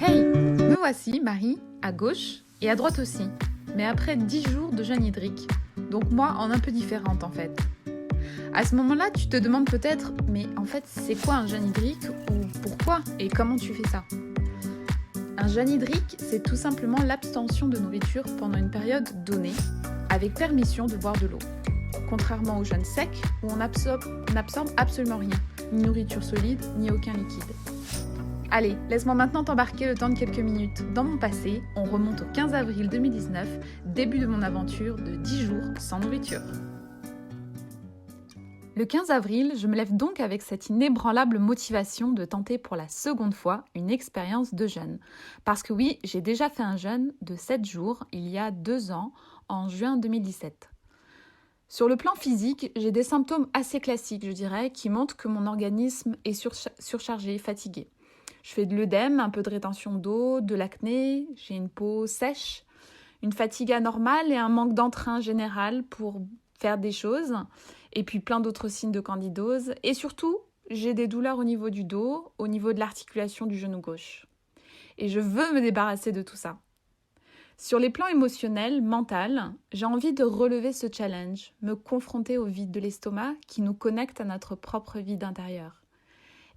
Hey, me voici, Marie, à gauche et à droite aussi, mais après 10 jours de jeûne hydrique, donc moi en un peu différente en fait. À ce moment-là, tu te demandes peut-être, mais en fait, c'est quoi un jeûne hydrique ou pourquoi et comment tu fais ça? Un jeûne hydrique, c'est tout simplement l'abstention de nourriture pendant une période donnée, avec permission de boire de l'eau. Contrairement au jeûne sec, où on n'absorbe absolument rien, ni nourriture solide, ni aucun liquide. Allez, laisse-moi maintenant t'embarquer le temps de quelques minutes dans mon passé. On remonte au 15 avril 2019, début de mon aventure de 10 jours sans nourriture. Le 15 avril, je me lève donc avec cette inébranlable motivation de tenter pour la seconde fois une expérience de jeûne. Parce que oui, j'ai déjà fait un jeûne de 7 jours il y a 2 ans, en juin 2017. Sur le plan physique, j'ai des symptômes assez classiques, je dirais, qui montrent que mon organisme est surchargé, fatigué. Je fais de l'œdème, un peu de rétention d'eau, de l'acné, j'ai une peau sèche, une fatigue anormale et un manque d'entrain général pour faire des choses, et puis plein d'autres signes de candidose. Et surtout, j'ai des douleurs au niveau du dos, au niveau de l'articulation du genou gauche. Et je veux me débarrasser de tout ça. Sur les plans émotionnels, mental, j'ai envie de relever ce challenge, me confronter au vide de l'estomac qui nous connecte à notre propre vide intérieur.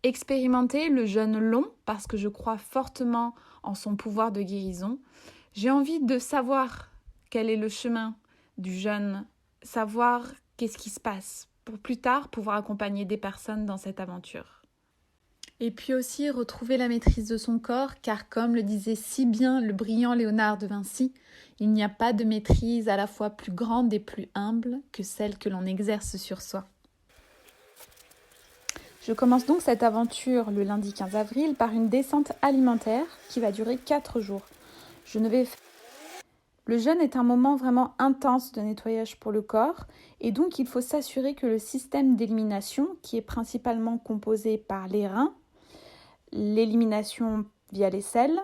Expérimenter le jeûne long parce que je crois fortement en son pouvoir de guérison. J'ai envie de savoir quel est le chemin du jeûne, savoir qu'est-ce qui se passe pour plus tard pouvoir accompagner des personnes dans cette aventure. Et puis aussi retrouver la maîtrise de son corps, car comme le disait si bien le brillant Léonard de Vinci, il n'y a pas de maîtrise à la fois plus grande et plus humble que celle que l'on exerce sur soi. Je commence donc cette aventure le lundi 15 avril par une descente alimentaire qui va durer 4 jours. Le jeûne est un moment vraiment intense de nettoyage pour le corps et donc il faut s'assurer que le système d'élimination, qui est principalement composé par les reins, l'élimination via les selles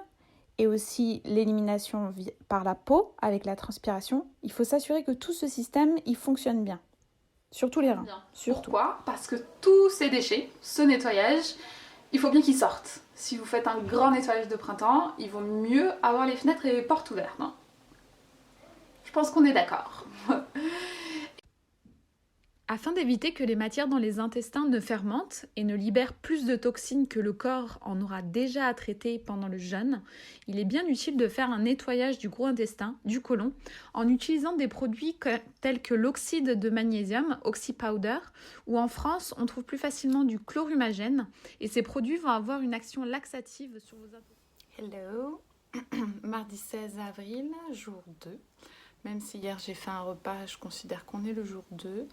et aussi l'élimination par la peau avec la transpiration, il faut s'assurer que tout ce système il fonctionne bien. Surtout les reins. Surtout. Pourquoi ? Parce que tous ces déchets, ce nettoyage, il faut bien qu'ils sortent. Si vous faites un grand nettoyage de printemps, il vaut mieux avoir les fenêtres et les portes ouvertes. Hein. Je pense qu'on est d'accord. Afin d'éviter que les matières dans les intestins ne fermentent et ne libèrent plus de toxines que le corps en aura déjà à traiter pendant le jeûne, il est bien utile de faire un nettoyage du gros intestin, du côlon, en utilisant des produits tels que l'oxyde de magnésium, oxypowder, ou en France, on trouve plus facilement du chlorumagène, et ces produits vont avoir une action laxative sur vos intestins. Hello, mardi 16 avril, jour 2. Même si hier j'ai fait un repas, je considère qu'on est le jour 2.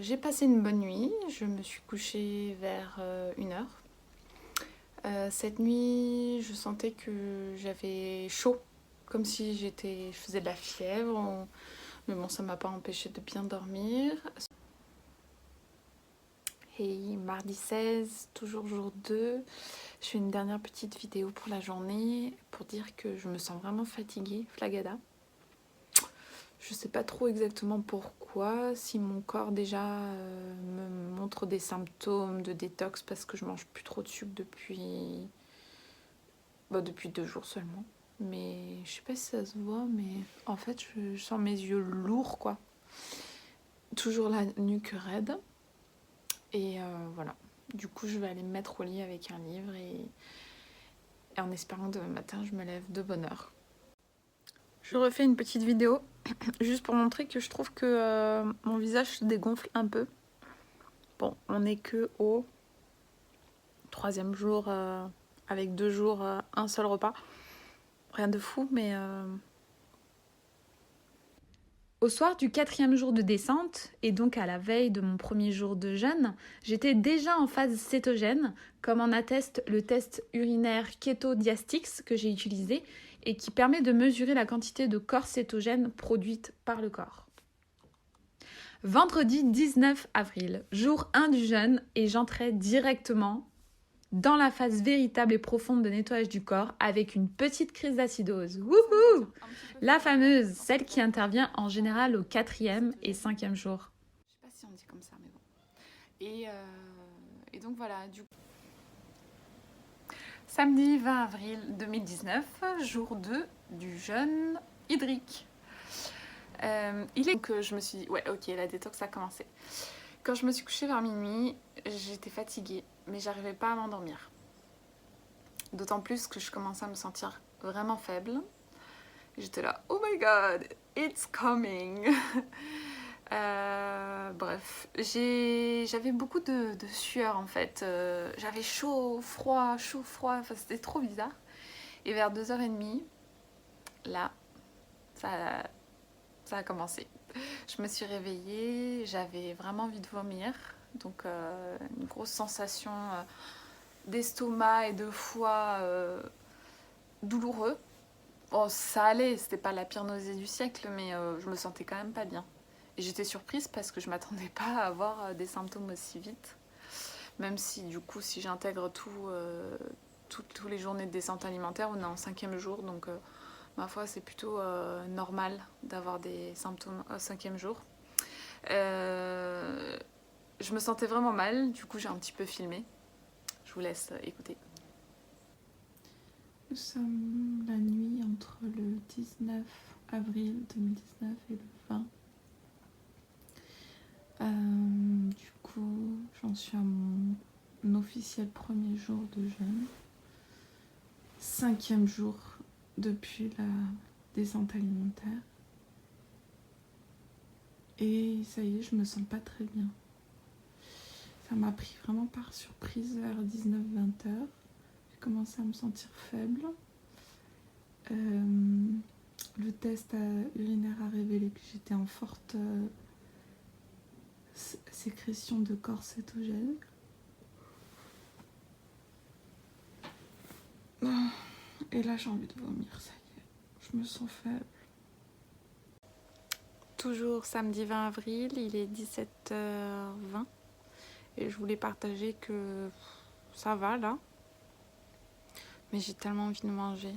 J'ai passé une bonne nuit, je me suis couchée vers 1h. Cette nuit, je sentais que j'avais chaud, comme si je faisais de la fièvre, mais bon, ça ne m'a pas empêché de bien dormir. Et mardi 16, toujours jour 2, je fais une dernière petite vidéo pour la journée pour dire que je me sens vraiment fatiguée, flagada. Je sais pas trop exactement pourquoi, si mon corps déjà me montre des symptômes de détox parce que je mange plus trop de sucre depuis 2 jours seulement. Mais je sais pas si ça se voit, mais en fait je sens mes yeux lourds quoi. Toujours la nuque raide. Et voilà. Du coup je vais aller me mettre au lit avec un livre et en espérant que demain matin je me lève de bonne heure. Je refais une petite vidéo juste pour montrer que je trouve que mon visage se dégonfle un peu. Bon, on n'est que au 3e jour avec 2 jours, un seul repas. Rien de fou, mais... Au soir du 4e jour de descente, et donc à la veille de mon premier jour de jeûne, j'étais déjà en phase cétogène, comme en atteste le test urinaire Keto Diastix que j'ai utilisé et qui permet de mesurer la quantité de corps cétogène produite par le corps. Vendredi 19 avril, jour 1 du jeûne, et j'entrais directement dans la phase véritable et profonde de nettoyage du corps avec une petite crise d'acidose. Wouhou! La fameuse, celle qui intervient en général au 4e et 5e jour. Je sais pas si on dit comme ça, mais bon. Et, euh, et donc voilà, du coup. Samedi 20 avril 2019, jour 2 du jeûne hydrique. Il est que je me suis dit, ouais, ok, la détox a commencé. Quand je me suis couchée vers minuit, j'étais fatiguée, mais j'arrivais pas à m'endormir. D'autant plus que je commençais à me sentir vraiment faible. J'étais là, oh my god, it's coming. Bref, j'avais beaucoup de sueur en fait. J'avais chaud, froid, enfin, c'était trop bizarre. Et vers 2h30, là, ça, ça a commencé. Je me suis réveillée, j'avais vraiment envie de vomir. Donc une grosse sensation d'estomac et de foie douloureux. Bon, ça allait, c'était pas la pire nausée du siècle, mais je me sentais quand même pas bien. Et j'étais surprise parce que je m'attendais pas à avoir des symptômes aussi vite. Même si, du coup, si j'intègre toutes les journées de descente alimentaire, on est en 5e jour, donc ma foi, c'est plutôt normal d'avoir des symptômes au 5e jour. Je me sentais vraiment mal, du coup, j'ai un petit peu filmé. Je vous laisse écouter. Nous sommes la nuit entre le 19 avril 2019 et le 20. Du coup, j'en suis à mon officiel premier jour de jeûne. 5e jour depuis la descente alimentaire. Et ça y est, je me sens pas très bien. Ça m'a pris vraiment par surprise vers 19-20 heures. J'ai commencé à me sentir faible. Le test urinaire a révélé que j'étais en forte sécrétion de corps cétogène. Et là, j'ai envie de vomir, ça y est. Je me sens faible. Toujours samedi 20 avril, il est 17h20. Et je voulais partager que ça va là. Mais j'ai tellement envie de manger.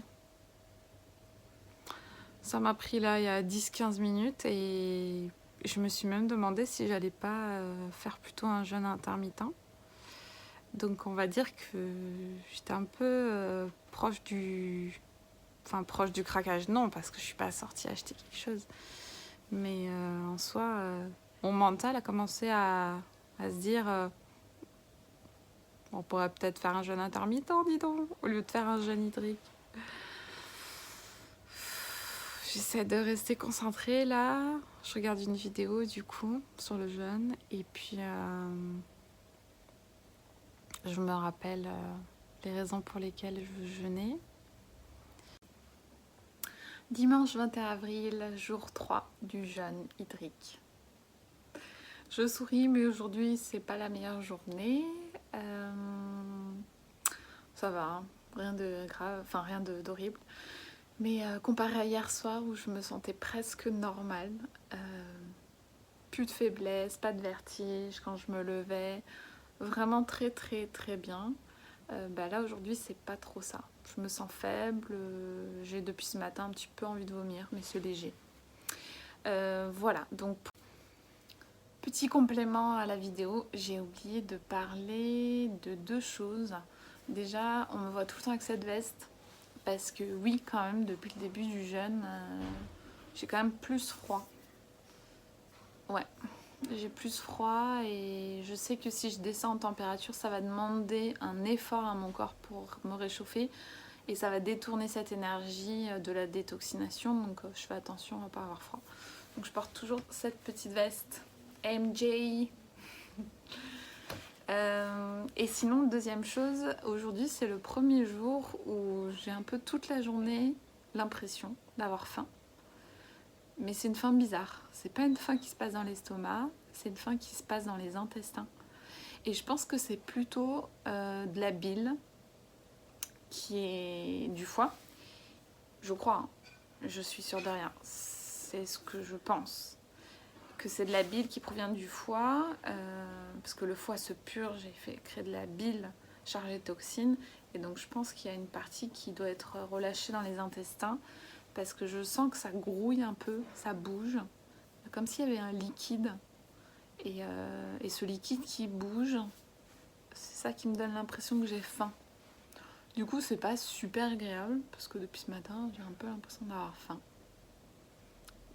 Ça m'a pris là il y a 10-15 minutes et je me suis même demandé si j'allais pas faire plutôt un jeûne intermittent. Donc on va dire que j'étais un peu proche du craquage. Non, parce que je suis pas sortie acheter quelque chose. Mais en soi, mon mental a commencé à se dire on pourrait peut-être faire un jeûne intermittent, dis donc, au lieu de faire un jeûne hydrique. J'essaie de rester concentrée là. Je regarde une vidéo du coup sur le jeûne et puis je me rappelle les raisons pour lesquelles je veux jeûner. Dimanche 21 avril, jour 3 du jeûne hydrique. Je souris, mais aujourd'hui c'est pas la meilleure journée. Ça va, hein. Rien de grave, enfin rien d'horrible. Mais comparé à hier soir où je me sentais presque normale, plus de faiblesse, pas de vertige quand je me levais, vraiment très très très bien. Là aujourd'hui c'est pas trop ça. Je me sens faible, j'ai depuis ce matin un petit peu envie de vomir, mais c'est léger. Voilà, donc petit complément à la vidéo, j'ai oublié de parler de 2 choses. Déjà, on me voit tout le temps avec cette veste. Parce que oui, quand même, depuis le début du jeûne, j'ai quand même plus froid. Ouais, j'ai plus froid et je sais que si je descends en température, ça va demander un effort à mon corps pour me réchauffer. Et ça va détourner cette énergie de la détoxination. Donc je fais attention à ne pas avoir froid. Donc je porte toujours cette petite veste MJ. Et sinon, deuxième chose, aujourd'hui c'est le premier jour où j'ai un peu toute la journée l'impression d'avoir faim. Mais c'est une faim bizarre. C'est pas une faim qui se passe dans l'estomac, c'est une faim qui se passe dans les intestins. Et je pense que c'est plutôt de la bile qui est du foie. Je crois, hein. Je suis sûre de rien. C'est ce que je pense. Que c'est de la bile qui provient du foie, parce que le foie se purge et fait créer de la bile chargée de toxines. Et donc je pense qu'il y a une partie qui doit être relâchée dans les intestins, parce que je sens que ça grouille un peu, ça bouge, comme s'il y avait un liquide. Et ce liquide qui bouge, c'est ça qui me donne l'impression que j'ai faim. Du coup, c'est pas super agréable parce que depuis ce matin, j'ai un peu l'impression d'avoir faim.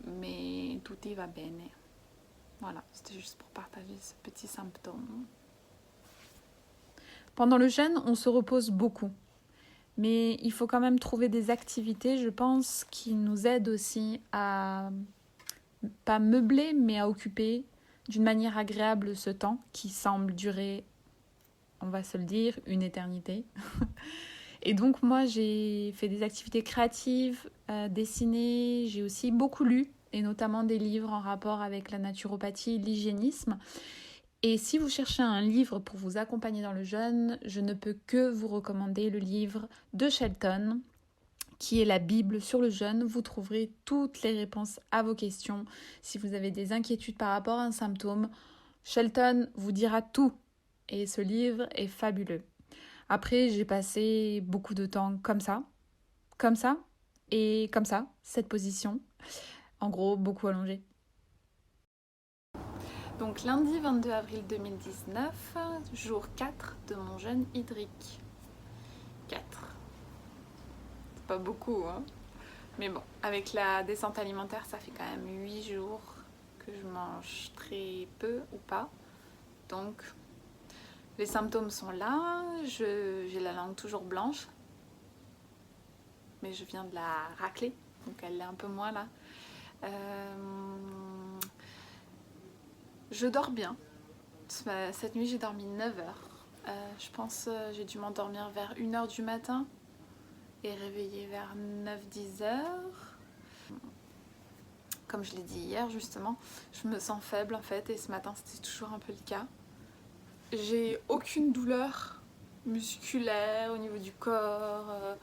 Mais tout y va bene. Voilà, c'était juste pour partager ce petit symptôme. Pendant le jeûne, on se repose beaucoup. Mais il faut quand même trouver des activités, je pense, qui nous aident aussi à pas meubler, mais à occuper d'une manière agréable ce temps qui semble durer, on va se le dire, une éternité. Et donc moi, j'ai fait des activités créatives, dessiné, j'ai aussi beaucoup lu, et notamment des livres en rapport avec la naturopathie et l'hygiénisme. Et si vous cherchez un livre pour vous accompagner dans le jeûne, je ne peux que vous recommander le livre de Shelton, qui est la Bible sur le jeûne. Vous trouverez toutes les réponses à vos questions. Si vous avez des inquiétudes par rapport à un symptôme, Shelton vous dira tout. Et ce livre est fabuleux. Après, j'ai passé beaucoup de temps comme ça, et comme ça, cette position. En gros, beaucoup allongé. Donc lundi 22 avril 2019, jour 4 de mon jeûne hydrique. 4. C'est pas beaucoup, hein. Mais bon, avec la descente alimentaire, ça fait quand même 8 jours que je mange très peu ou pas. Donc, les symptômes sont là. J'ai la langue toujours blanche. Mais je viens de la racler, donc elle est un peu moins là. Je dors bien. Cette nuit, j'ai dormi 9 heures. Je pense que j'ai dû m'endormir vers 1h du matin et réveiller vers 9-10 heures. Comme je l'ai dit hier, justement, je me sens faible en fait, et ce matin, c'était toujours un peu le cas. J'ai aucune douleur musculaire au niveau du corps.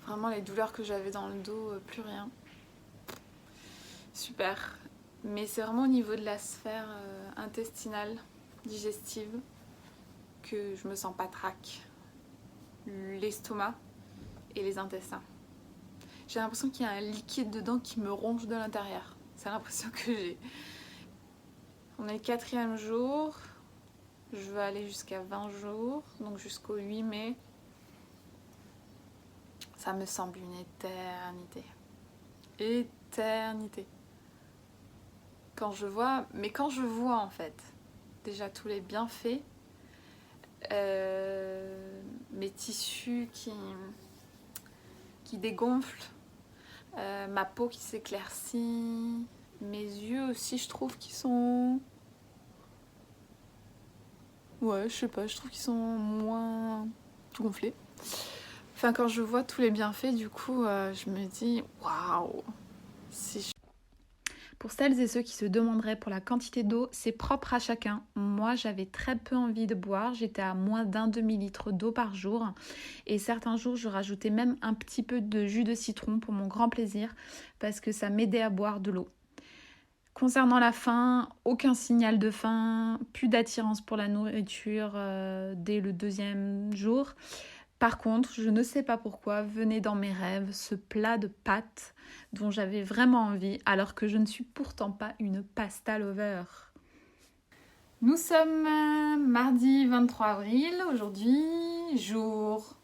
Vraiment, les douleurs que j'avais dans le dos, plus rien. Super. Mais c'est vraiment au niveau de la sphère intestinale, digestive, que je me sens patraque. L'estomac et les intestins. J'ai l'impression qu'il y a un liquide dedans qui me ronge de l'intérieur. C'est l'impression que j'ai. On est le 4e jour. Je veux aller jusqu'à 20 jours, donc jusqu'au 8 mai. Ça me semble une éternité. Éternité. Quand je vois en fait déjà tous les bienfaits, mes tissus qui dégonflent, ma peau qui s'éclaircit, mes yeux aussi, je trouve qu'ils sont... Ouais, je sais pas, je trouve qu'ils sont moins gonflés. Enfin, quand je vois tous les bienfaits, du coup, je me dis, waouh, si. Pour celles et ceux qui se demanderaient pour la quantité d'eau, c'est propre à chacun. Moi, j'avais très peu envie de boire. J'étais à moins d'un demi-litre d'eau par jour. Et certains jours, je rajoutais même un petit peu de jus de citron pour mon grand plaisir, parce que ça m'aidait à boire de l'eau. Concernant la faim, aucun signal de faim, plus d'attirance pour la nourriture dès le 2e jour. Par contre, je ne sais pas pourquoi, venait dans mes rêves ce plat de pâtes dont j'avais vraiment envie, alors que je ne suis pourtant pas une pasta lover. Nous sommes mardi 23 avril, aujourd'hui, jour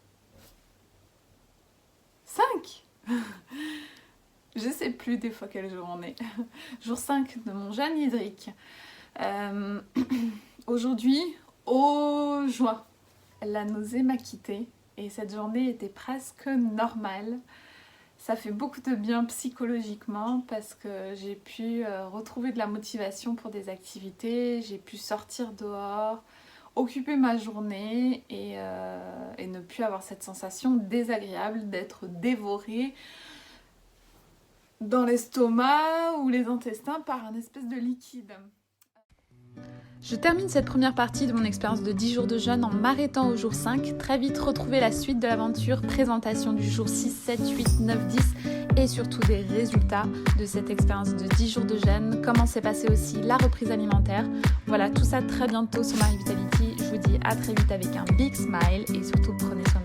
5. Je sais plus des fois quel jour on est. Jour 5 de mon jeûne hydrique. Aujourd'hui, oh joie, la nausée m'a quittée. Et cette journée était presque normale. Ça fait beaucoup de bien psychologiquement parce que j'ai pu retrouver de la motivation pour des activités. J'ai pu sortir dehors, occuper ma journée et ne plus avoir cette sensation désagréable d'être dévorée dans l'estomac ou les intestins par un espèce de liquide. Je termine cette première partie de mon expérience de 10 jours de jeûne en m'arrêtant au jour 5. Très vite, retrouver la suite de l'aventure, présentation du jour 6, 7, 8, 9, 10 et surtout des résultats de cette expérience de 10 jours de jeûne. Comment s'est passée aussi la reprise alimentaire. Voilà, tout ça très bientôt sur Marie Vitality. Je vous dis à très vite avec un big smile et surtout prenez soin de vous.